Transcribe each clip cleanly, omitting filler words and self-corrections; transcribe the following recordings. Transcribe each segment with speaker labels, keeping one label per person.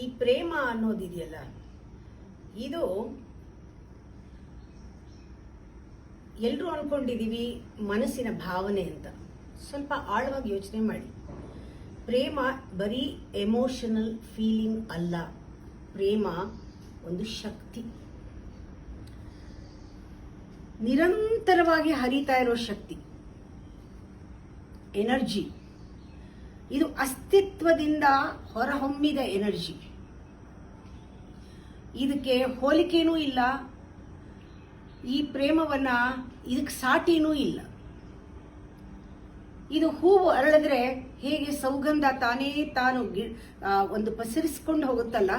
Speaker 1: ಈ ಪ್ರೇಮ ಅನ್ನೋದಿದೆಯಲ್ಲ, ಇದು ಎಲ್ಲರೂ ಅನ್ಕೊಂಡಿದೀವಿ ಮನಸ್ಸಿನ ಭಾವನೆ ಅಂತ. ಸ್ವಲ್ಪ ಆಳವಾಗಿ ಯೋಚನೆ ಮಾಡಿ. ಪ್ರೇಮ ಬರೀ ಎಮೋಷನಲ್ ಫೀಲಿಂಗ್ ಅಲ್ಲ. ಪ್ರೇಮ ಒಂದು ಶಕ್ತಿ, ನಿರಂತರವಾಗಿ ಹರಿತಾ ಇರೋ ಶಕ್ತಿ, ಎನರ್ಜಿ. ಇದು ಅಸ್ತಿತ್ವದಿಂದ ಹೊರಹೊಮ್ಮಿದ ಎನರ್ಜಿ. ಇದಕ್ಕೆ ಹೋಲಿಕೆನೂ ಇಲ್ಲ, ಈ ಪ್ರೇಮವನ್ನ ಇದಕ್ಕೆ ಸಾಟಿನೂ ಇಲ್ಲ. ಇದು ಹೂವು ಅರಳಿದ್ರೆ ಹೇಗೆ ಸೌಗಂಧ ತಾನೇ ತಾನು ಒಂದು ಪಸರಿಸಿಕೊಂಡು ಹೋಗುತ್ತಲ್ಲ,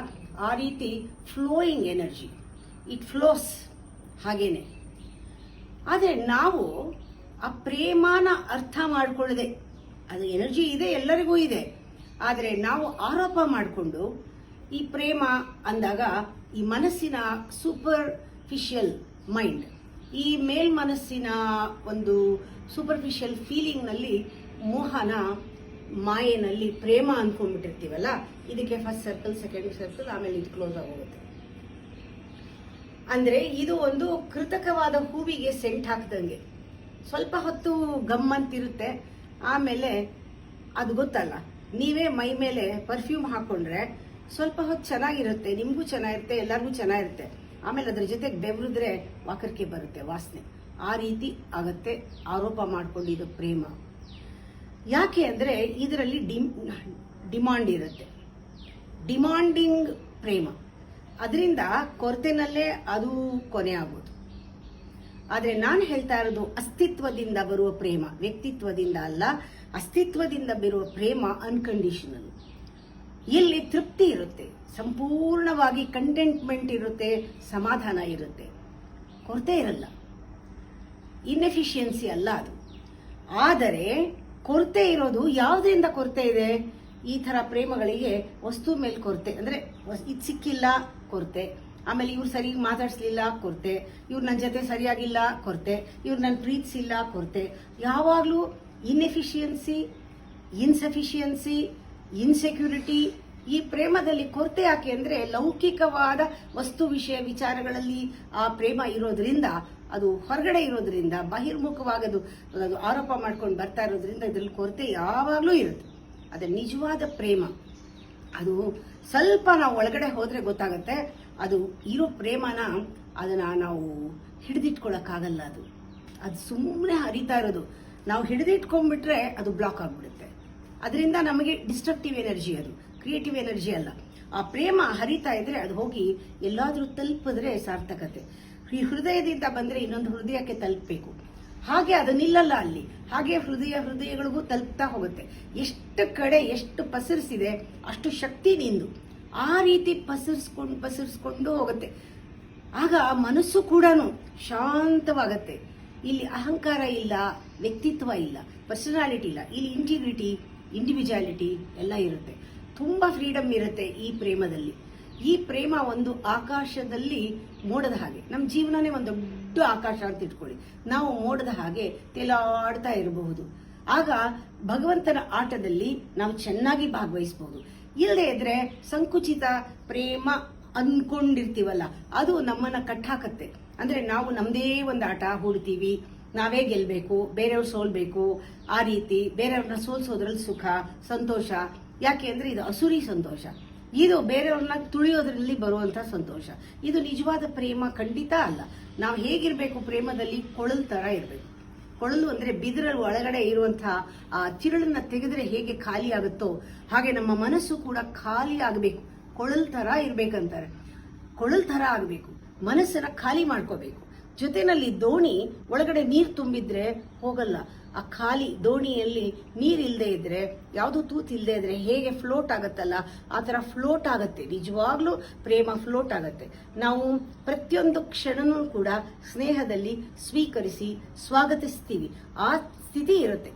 Speaker 1: ಆ ರೀತಿ ಫ್ಲೋಯಿಂಗ್ ಎನರ್ಜಿ, ಇಟ್ ಫ್ಲೋಸ್ ಹಾಗೇನೆ. ಆದರೆ ನಾವು ಆ ಪ್ರೇಮನ ಅರ್ಥ ಮಾಡಿಕೊಳ್ಳದೆ, ಅದು ಎನರ್ಜಿ ಇದೆ, ಎಲ್ಲರಿಗೂ ಇದೆ, ಆದರೆ ನಾವು ಆರೋಪ ಮಾಡಿಕೊಂಡು ಈ ಪ್ರೇಮ ಅಂದಾಗ ಈ ಮನಸ್ಸಿನ ಸೂಪರ್ಫಿಷಿಯಲ್ ಮೈಂಡ್, ಈ ಮೇಲ್ಮನಸ್ಸಿನ ಒಂದು ಸೂಪರ್ಫಿಷಿಯಲ್ ಫೀಲಿಂಗ್ನಲ್ಲಿ, ಮೋಹನ ಮಾಯೆನಲ್ಲಿ ಪ್ರೇಮ ಅಂದ್ಕೊಂಡ್ಬಿಟ್ಟಿರ್ತೀವಲ್ಲ, ಇದಕ್ಕೆ ಫಸ್ಟ್ ಸರ್ಕಲ್, ಸೆಕೆಂಡ್ ಸರ್ಕಲ್, ಆಮೇಲೆ ಇದು ಕ್ಲೋಸ್ ಆಗೋಗುತ್ತೆ. ಅಂದ್ರೆ ಇದು ಒಂದು ಕೃತಕವಾದ ಹೂವಿಗೆ ಸೆಂಟ್ ಹಾಕ್ದಂಗೆ. ಸ್ವಲ್ಪ ಹೊತ್ತು ಗಮ್ಮಂತಿರುತ್ತೆ, ಆಮೇಲೆ ಅದು ಗೊತ್ತಲ್ಲ, ನೀವೇ ಮೈ ಮೇಲೆ ಪರ್ಫ್ಯೂಮ್ ಹಾಕೊಂಡ್ರೆ ಸ್ವಲ್ಪ ಹೊತ್ತು ಚೆನ್ನಾಗಿರುತ್ತೆ, ನಿಮಗೂ ಚೆನ್ನಾಗಿರುತ್ತೆ, ಎಲ್ಲರಿಗೂ ಚೆನ್ನಾಗಿರುತ್ತೆ. ಆಮೇಲೆ ಅದ್ರ ಜೊತೆಗೆ ಬೆವರಿದ್ರೆ ವಾಕರಿಕೆ ಬರುತ್ತೆ, ವಾಸನೆ. ಆ ರೀತಿ ಆಗತ್ತೆ ಆರೋಪ ಮಾಡ್ಕೊಂಡಿದ್ದು ಪ್ರೇಮ. ಯಾಕೆ ಅಂದ್ರೆ ಇದರಲ್ಲಿ ಡಿಮಾಂಡ್ ಇರುತ್ತೆ, ಡಿಮಾಂಡಿಂಗ್ ಪ್ರೇಮ. ಅದರಿಂದ ಕೊರತೆನಲ್ಲೇ ಅದು ಕೊನೆ ಆಗೋದು. ಆದ್ರೆ ನಾನು ಹೇಳ್ತಾ ಇರೋದು ಅಸ್ತಿತ್ವದಿಂದ ಬರುವ ಪ್ರೇಮ, ವ್ಯಕ್ತಿತ್ವದಿಂದ ಅಲ್ಲ, ಅಸ್ತಿತ್ವದಿಂದ ಬರುವ ಪ್ರೇಮ ಅನ್ಕಂಡೀಷನಲ್. ಇಲ್ಲಿ ತೃಪ್ತಿ ಇರುತ್ತೆ, ಸಂಪೂರ್ಣವಾಗಿ ಕಂಟೆಂಟ್ಮೆಂಟ್ ಇರುತ್ತೆ, ಸಮಾಧಾನ ಇರುತ್ತೆ, ಕೊರತೆ ಇರಲ್ಲ. ಇನ್ಎಫಿಷಿಯನ್ಸಿ ಅಲ್ಲ ಅದು. ಆದರೆ ಕೊರತೆ ಇರೋದು ಯಾವುದರಿಂದ ಕೊರತೆ ಇದೆ? ಈ ತರ ಪ್ರೇಮಗಳಿಗೆ ವಸ್ತು ಮೇಲೆ ಕೊರತೆ, ಅಂದ್ರೆ ಇದು ಸಿಕ್ಕಿಲ್ಲ ಕೊರತೆ, ಆಮೇಲೆ ಇವ್ರು ಸರಿಯಾಗಿ ಮಾತಾಡ್ಸ್ಲಿಲ್ಲ ಕೊರತೆ, ಇವ್ರು ನನ್ನ ಜೊತೆ ಸರಿಯಾಗಿಲ್ಲ ಕೊರತೆ, ಇವ್ರು ನನ್ನ ಪ್ರೀತಿಸಿಲ್ಲ ಕೊರತೆ. ಯಾವಾಗ್ಲೂ ಇನ್ಎಫಿಷಿಯನ್ಸಿ, ಇನ್ಸಫಿಷಿಯನ್ಸಿ, ಇನ್ಸೆಕ್ಯೂರಿಟಿ. ಈ ಪ್ರೇಮದಲ್ಲಿ ಕೊರತೆ ಯಾಕೆ ಅಂದ್ರೆ ಲೌಕಿಕವಾದ ವಸ್ತು ವಿಷಯ ವಿಚಾರಗಳಲ್ಲಿ ಆ ಪ್ರೇಮ ಇರೋದ್ರಿಂದ, ಅದು ಹೊರಗಡೆ ಇರೋದ್ರಿಂದ, ಬಹಿರ್ಮುಖವಾಗದು ಅದು ಆರೋಪ ಮಾಡ್ಕೊಂಡು ಬರ್ತಾ ಇರೋದ್ರಿಂದ ಇದರಲ್ಲಿ ಕೊರತೆ ಯಾವಾಗ್ಲೂ ಇರುತ್ತೆ. ಅದೇ ನಿಜವಾದ ಪ್ರೇಮ. ಅದು ಸ್ವಲ್ಪ ನಾವು ಒಳಗಡೆ ಹೋದ್ರೆ ಗೊತ್ತಾಗತ್ತೆ, ಅದು ಇರೋ ಪ್ರೇಮನ ಅದನ್ನ ನಾವು ಹಿಡಿದಿಟ್ಕೊಳಕ್ಕಾಗಲ್ಲ. ಅದು ಸುಮ್ಮನೆ ಹರಿತಾ ಇರೋದು. ನಾವು ಹಿಡಿದಿಟ್ಕೊಂಡ್ಬಿಟ್ರೆ ಅದು ಬ್ಲಾಕ್ ಆಗ್ಬಿಡುತ್ತೆ. ಅದರಿಂದ ನಮಗೆ ಡಿಸ್ಟ್ರಕ್ಟಿವ್ ಎನರ್ಜಿ, ಅದು ಕ್ರಿಯೇಟಿವ್ ಎನರ್ಜಿ ಅಲ್ಲ. ಆ ಪ್ರೇಮ ಹರಿತಾ ಇದ್ರೆ ಅದು ಹೋಗಿ ಎಲ್ಲಾದ್ರೂ ತಲುಪಿದ್ರೆ ಸಾರ್ಥಕತೆ. ಈ ಹೃದಯದಿಂದ ಬಂದ್ರೆ ಇನ್ನೊಂದು ಹೃದಯಕ್ಕೆ ತಲುಪಬೇಕು, ಹಾಗೆ ಅದು ನಿಲ್ಲಲ್ಲ ಅಲ್ಲಿ. ಹಾಗೆ ಹೃದಯಗಳಿಗೂ ತಲುಪ್ತಾ ಹೋಗುತ್ತೆ. ಎಷ್ಟು ಕಡೆ ಎಷ್ಟು ಪಸರಿಸಿದೆ ಅಷ್ಟು ಶಕ್ತಿ ನಿಂದು. ಆ ರೀತಿ ಪಸರಿಸ್ಕೊಂಡು ಹೋಗುತ್ತೆ. ಆಗ ಮನಸ್ಸು ಕೂಡ ಶಾಂತವಾಗತ್ತೆ. ಇಲ್ಲಿ ಅಹಂಕಾರ ಇಲ್ಲ, ವ್ಯಕ್ತಿತ್ವ ಇಲ್ಲ, ಪರ್ಸನಾಲಿಟಿ ಇಲ್ಲ. ಇಲ್ಲಿ ಇಂಟಿಗ್ರಿಟಿ, ಇಂಡಿವಿಜುವಾಲಿಟಿ ಎಲ್ಲ ಇರುತ್ತೆ. ತುಂಬಾ ಫ್ರೀಡಮ್ ಇರುತ್ತೆ ಈ ಪ್ರೇಮದಲ್ಲಿ. ಈ ಪ್ರೇಮ ಒಂದು ಆಕಾಶದಲ್ಲಿ ಮೋಡದ ಹಾಗೆ. ನಮ್ಮ ಜೀವನನೇ ಒಂದು ದೊಡ್ಡ ಆಕಾಶ ಅಂತ ಇಟ್ಕೊಳ್ಳಿ. ನಾವು ಮೋಡದ ಹಾಗೆ ತೇಲಾಡ್ತಾ ಇರಬಹುದು. ಆಗ ಭಗವಂತನ ಆಟದಲ್ಲಿ ನಾವು ಚೆನ್ನಾಗಿ ಭಾಗವಹಿಸಬಹುದು. ಇಲ್ಲದೆ ಇದ್ರೆ ಸಂಕುಚಿತ ಪ್ರೇಮ ಅನ್ಕೊಂಡಿರ್ತೀವಲ್ಲ, ಅದು ನಮ್ಮನ್ನ ಕಟ್ಟಾಕತ್ತೆ. ಅಂದ್ರೆ ನಾವು ನಮ್ದೇ ಒಂದು ಆಟ ಹೂಡ್ತೀವಿ, ನಾವೇ ಗೆಲ್ಬೇಕು, ಬೇರೆಯವ್ರು ಸೋಲ್ಬೇಕು. ಆ ರೀತಿ ಬೇರೆಯವ್ರನ್ನ ಸೋಲ್ಸೋದ್ರಲ್ಲಿ ಸುಖ, ಸಂತೋಷ. ಯಾಕೆ ಅಂದ್ರೆ ಇದು ಅಸುರಿ ಸಂತೋಷ. ಇದು ಬೇರೆಯವ್ರನ್ನ ತುಳಿಯೋದ್ರಲ್ಲಿ ಬರುವಂತ ಸಂತೋಷ. ಇದು ನಿಜವಾದ ಪ್ರೇಮ ಖಂಡಿತ ಅಲ್ಲ. ನಾವು ಹೇಗಿರ್ಬೇಕು ಪ್ರೇಮದಲ್ಲಿ? ಕೊಳಲ್ ತರ ಇರ್ಬೇಕು. ಕೊಳಲು ಅಂದ್ರೆ ಬಿದಿರಲ್ಲಿ ಒಳಗಡೆ ಇರುವಂತಹ ಆ ತಿರುಳನ್ನ ತೆಗೆದ್ರೆ ಹೇಗೆ ಖಾಲಿ ಆಗುತ್ತೋ ಹಾಗೆ ನಮ್ಮ ಮನಸ್ಸು ಕೂಡ ಖಾಲಿ ಆಗಬೇಕು. ಕೊಳಲ್ ತರ ಇರ್ಬೇಕಂತಾರೆ. ಕೊಳಲ್ ತರ ಆಗ್ಬೇಕು, ಮನಸ್ಸನ್ನ ಖಾಲಿ ಮಾಡ್ಕೋಬೇಕು. ಜೊತೆನಲ್ಲಿ ದೋಣಿ ಒಳಗಡೆ ನೀರು ತುಂಬಿದ್ರೆ ಹೋಗಲ್ಲ. ಆ ಖಾಲಿ ದೋಣಿಯಲ್ಲಿ ನೀರಿಲ್ಲದೆ ಇದ್ರೆ, ಯಾವುದು ತೂತ್ ಇಲ್ಲದೆ ಇದ್ರೆ ಹೇಗೆ ಫ್ಲೋಟ್ ಆಗತ್ತಲ್ಲ, ಆ ತರ ಫ್ಲೋಟ್ ಆಗತ್ತೆ. ನಿಜವಾಗ್ಲೂ ಪ್ರೇಮ ಫ್ಲೋಟ್ ಆಗತ್ತೆ. ನಾವು ಪ್ರತಿಯೊಂದು ಕ್ಷಣನೂ ಕೂಡ ಸ್ನೇಹದಲ್ಲಿ ಸ್ವೀಕರಿಸಿ ಸ್ವಾಗತಿಸ್ತೀವಿ. ಆ ಸ್ಥಿತಿ ಇರುತ್ತೆ.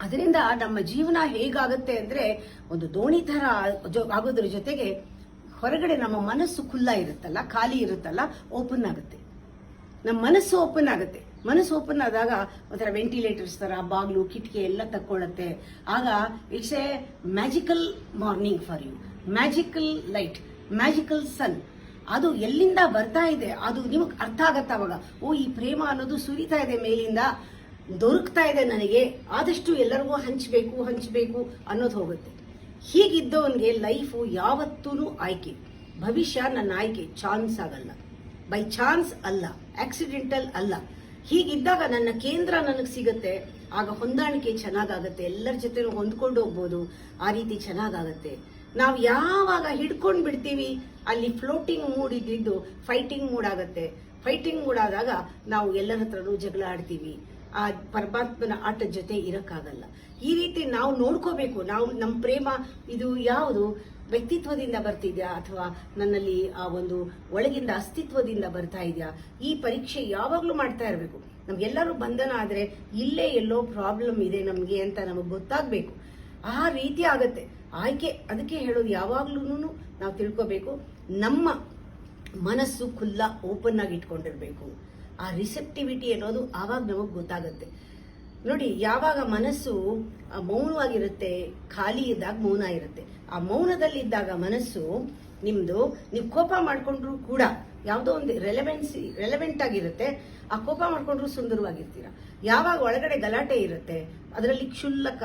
Speaker 1: ಅದರಿಂದ ನಮ್ಮ ಜೀವನ ಹೇಗಾಗತ್ತೆ ಅಂದ್ರೆ ಒಂದು ದೋಣಿ ತರ ಆಗೋದ್ರ ಜೊತೆಗೆ ಹೊರಗಡೆ ನಮ್ಮ ಮನಸ್ಸು ಖುಲ್ಲ ಇರುತ್ತಲ್ಲ, ಖಾಲಿ ಇರುತ್ತಲ್ಲ, ಓಪನ್ ಆಗುತ್ತೆ. ನಮ್ಮ ಮನಸ್ಸು ಓಪನ್ ಆಗುತ್ತೆ. ಮನಸ್ಸು ಓಪನ್ ಆದಾಗ ಒಂಥರ ವೆಂಟಿಲೇಟರ್ಸ್ ತರ ಬಾಗ್ಲು ಕಿಟಕಿ ಎಲ್ಲ ತಕ್ಕೊಳ್ಳುತ್ತೆ. ಆಗ it's a magical morning for you. Magical light, magical sun. ಅದು ಎಲ್ಲಿಂದ ಬರ್ತಾ ಇದೆ ಅದು ನಿಮಗೆ ಅರ್ಥ ಆಗತ್ತ ಅವಾಗ. ಓ, ಈ ಪ್ರೇಮ ಅನ್ನೋದು ಸುರಿತಾ ಇದೆ ಮೇಲಿಂದ, ದೊರಕ್ತಾ ಇದೆ ನನಗೆ, ಆದಷ್ಟು ಎಲ್ಲರಿಗೂ ಹಂಚಬೇಕು ಅನ್ನೋದು ಹೋಗುತ್ತೆ. ಹೀಗಿದ್ದವನಿಗೆ ಲೈಫು ಯಾವತ್ತೂ ಆಯ್ಕೆ, ಭವಿಷ್ಯ ನನ್ನ ಆಯ್ಕೆ, ಚಾನ್ಸ್ ಆಗಲ್ಲ, ಬೈ ಚಾನ್ಸ್ ಅಲ್ಲ, ಆಕ್ಸಿಡೆಂಟಲ್ ಅಲ್ಲ. ಹೀಗಿದ್ದಾಗ ನನ್ನ ಕೇಂದ್ರ ನನಗೆ ಸಿಗುತ್ತೆ, ಆಗ ಹೊಂದಾಣಿಕೆ ಚೆನ್ನಾಗಾಗತ್ತೆ, ಎಲ್ಲರ ಜೊತೆ ಹೊಂದ್ಕೊಂಡು ಹೋಗ್ಬೋದು, ಆ ರೀತಿ ಚೆನ್ನಾಗಾಗತ್ತೆ. ನಾವು ಯಾವಾಗ ಹಿಡ್ಕೊಂಡು ಬಿಡ್ತೀವಿ ಅಲ್ಲಿ ಫ್ಲೋಟಿಂಗ್ ಮೂಡ್ ಇದ್ದಿದ್ದು ಫೈಟಿಂಗ್ ಮೂಡ್ ಆಗತ್ತೆ. ಫೈಟಿಂಗ್ ಮೂಡ್ ಆದಾಗ ನಾವು ಎಲ್ಲರ ಹತ್ರನೂ ಜಗಳ ಆಡ್ತೀವಿ, ಆ ಪರಮಾತ್ಮನ ಆಟದ ಜೊತೆ ಇರಕ್ಕಾಗಲ್ಲ. ಈ ರೀತಿ ನಾವು ನೋಡ್ಕೋಬೇಕು. ನಾವು ನಮ್ಮ ಪ್ರೇಮ ಇದು ಯಾವುದು ವ್ಯಕ್ತಿತ್ವದಿಂದ ಬರ್ತಿದ್ಯಾ ಅಥವಾ ನನ್ನಲ್ಲಿ ಆ ಒಂದು ಒಳಗಿಂದ ಅಸ್ತಿತ್ವದಿಂದ ಬರ್ತಾ ಇದೆಯಾ? ಈ ಪರೀಕ್ಷೆ ಯಾವಾಗ್ಲೂ ಮಾಡ್ತಾ ಇರಬೇಕು. ನಮ್ಗೆಲ್ಲರೂ ಬಂಧನ ಆದ್ರೆ ಇಲ್ಲೇ ಎಲ್ಲೋ ಪ್ರಾಬ್ಲಮ್ ಇದೆ ನಮ್ಗೆ ಅಂತ ನಮಗೆ ಗೊತ್ತಾಗ್ಬೇಕು. ಆ ರೀತಿ ಆಗತ್ತೆ ಆಯ್ಕೆ. ಅದಕ್ಕೆ ಹೇಳೋದು ಯಾವಾಗ್ಲೂ ನಾವು ತಿಳ್ಕೋಬೇಕು, ನಮ್ಮ ಮನಸ್ಸು ಖುಲ್ಲಾ ಓಪನ್ ಆಗಿ ಇಟ್ಕೊಂಡಿರ್ಬೇಕು. ಆ ರಿಸೆಪ್ಟಿವಿಟಿ ಅನ್ನೋದು ಆವಾಗ ನಮಗೆ ಗೊತ್ತಾಗತ್ತೆ. ನೋಡಿ, ಯಾವಾಗ ಮನಸ್ಸು ಮೌನವಾಗಿರುತ್ತೆ, ಖಾಲಿ ಇದ್ದಾಗ ಮೌನ ಇರುತ್ತೆ. ಆ ಮೌನದಲ್ಲಿದ್ದಾಗ ಮನಸ್ಸು ನಿಮ್ದು, ನೀವು ಕೋಪ ಮಾಡ್ಕೊಂಡ್ರು ಕೂಡ ಯಾವುದೋ ಒಂದು ರೆಲೆವೆಂಟ್ ಆಗಿರುತ್ತೆ. ಆ ಕೋಪ ಮಾಡ್ಕೊಂಡ್ರು ಸುಂದರವಾಗಿರ್ತೀರ. ಯಾವಾಗ ಒಳಗಡೆ ಗಲಾಟೆ ಇರುತ್ತೆ, ಅದರಲ್ಲಿ ಕ್ಷುಲ್ಲಕ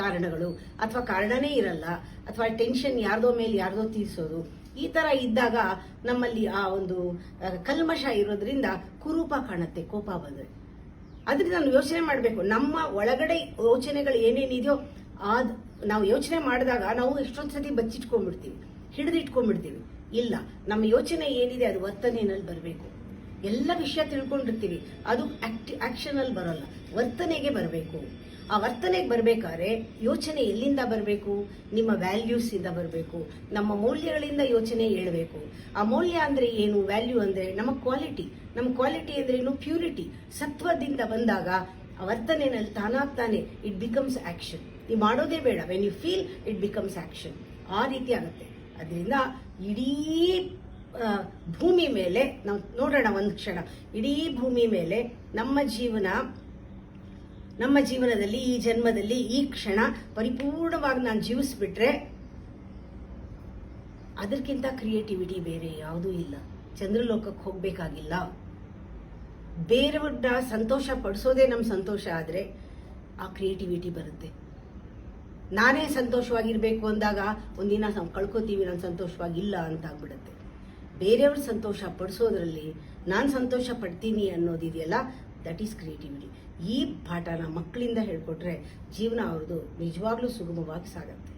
Speaker 1: ಕಾರಣಗಳು ಅಥವಾ ಕಾರಣನೇ ಇರಲ್ಲ, ಅಥವಾ ಟೆನ್ಷನ್ ಯಾರ್ದೋ ಮೇಲೆ ಯಾರ್ದೋ ತೀರ್ಸೋದು, ಈ ತರ ಇದ್ದಾಗ ನಮ್ಮಲ್ಲಿ ಆ ಒಂದು ಕಲ್ಮಶ ಇರೋದ್ರಿಂದ ಕುರೂಪ ಕಾಣುತ್ತೆ ಕೋಪ ಬಂದ್ರೆ. ಅದರಿಂದ ನಾವು ಯೋಚನೆ ಮಾಡಬೇಕು. ನಮ್ಮ ಒಳಗಡೆ ಯೋಚನೆಗಳು ಏನೇನಿದೆಯೋ ನಾವು ಯೋಚನೆ ಮಾಡಿದಾಗ ನಾವು ಎಷ್ಟೊಂದು ಸತಿ ಬಚ್ಚಿಟ್ಕೊಂಡ್ಬಿಡ್ತೀವಿ, ಹಿಡಿದಿಟ್ಕೊಂಡ್ಬಿಡ್ತೀವಿ. ಇಲ್ಲ, ನಮ್ಮ ಯೋಚನೆ ಏನಿದೆ ಅದು ವರ್ತನೆಯಲ್ಲಿ ಬರಬೇಕು. ಎಲ್ಲ ವಿಷಯ ತಿಳ್ಕೊಂಡಿರ್ತೀವಿ, ಅದು ಆಕ್ಷನ್ ಅಲ್ಲಿ ಬರೋಲ್ಲ, ವರ್ತನೆಗೆ ಬರಬೇಕು. ಆ ವರ್ತನೆಗೆ ಬರಬೇಕಾದ್ರೆ ಯೋಚನೆ ಎಲ್ಲಿಂದ ಬರಬೇಕು? ನಿಮ್ಮ ವ್ಯಾಲ್ಯೂಸ್ ಇಂದ ಬರಬೇಕು, ನಮ್ಮ ಮೌಲ್ಯಗಳಿಂದ ಯೋಚನೆ ಹೇಳಬೇಕು. ಆ ಮೌಲ್ಯ ಅಂದ್ರೆ ಏನು? ವ್ಯಾಲ್ಯೂ ಅಂದ್ರೆ ನಮ್ಮ ಕ್ವಾಲಿಟಿ. ನಮ್ಮ ಕ್ವಾಲಿಟಿ ಅಂದ್ರೆ ಏನು? ಪ್ಯೂರಿಟಿ. ಸತ್ವದಿಂದ ಬಂದಾಗ ಆ ವರ್ತನೆಯಲ್ಲಿ ತಾನಾಗ್ತಾನೆ ಇಟ್ ಬಿಕಮ್ಸ್ ಆಕ್ಷನ್. ನೀವು ಮಾಡೋದೇ ಬೇಡ, when you feel it becomes action. ಆ ರೀತಿ ಆಗುತ್ತೆ. ಅದರಿಂದ ಇಡೀ ಭೂಮಿ ಮೇಲೆ ನಾವು ನೋಡೋಣ ಒಂದು ಕ್ಷಣ. ಇಡೀ ಭೂಮಿ ಮೇಲೆ ನಮ್ಮ ಜೀವನದಲ್ಲಿ ಈ ಜನ್ಮದಲ್ಲಿ ಈ ಕ್ಷಣ ಪರಿಪೂರ್ಣವಾಗಿ ನಾನು ಜೀವಿಸ್ಬಿಟ್ರೆ ಅದಕ್ಕಿಂತ ಕ್ರಿಯೇಟಿವಿಟಿ ಬೇರೆ ಯಾವುದೂ ಇಲ್ಲ. ಚಂದ್ರಲೋಕಕ್ಕೆ ಹೋಗ್ಬೇಕಾಗಿಲ್ಲ. ಬೇರೆಯವ್ರನ್ನ ಸಂತೋಷ ಪಡಿಸೋದೇ ನಮ್ಮ ಸಂತೋಷ ಆದ್ರೆ ಆ ಕ್ರಿಯೇಟಿವಿಟಿ ಬರುತ್ತೆ. ನಾನೇ ಸಂತೋಷವಾಗಿರ್ಬೇಕು ಅಂದಾಗ ಒಂದಿನ ಕಳ್ಕೊತೀವಿ, ನಾನು ಸಂತೋಷವಾಗಿಲ್ಲ ಅಂತ ಆಗ್ಬಿಡುತ್ತೆ. ಬೇರೆಯವ್ರ ಸಂತೋಷ ಪಡಿಸೋದ್ರಲ್ಲಿ ನಾನು ಸಂತೋಷ ಪಡ್ತೀನಿ ಅನ್ನೋದಿದೆಯಲ್ಲ, ದಟ್ ಈಸ್ ಕ್ರಿಯೇಟಿವಿಟಿ. ಈ ಪಾಠನ ಮಕ್ಕಳಿಂದ ಹೇಳ್ಕೊಟ್ರೆ ಜೀವನ ಅವ್ರದ್ದು ನಿಜವಾಗ್ಲೂ ಸುಗಮವಾಗಿ ಸಾಗತ್ತೆ.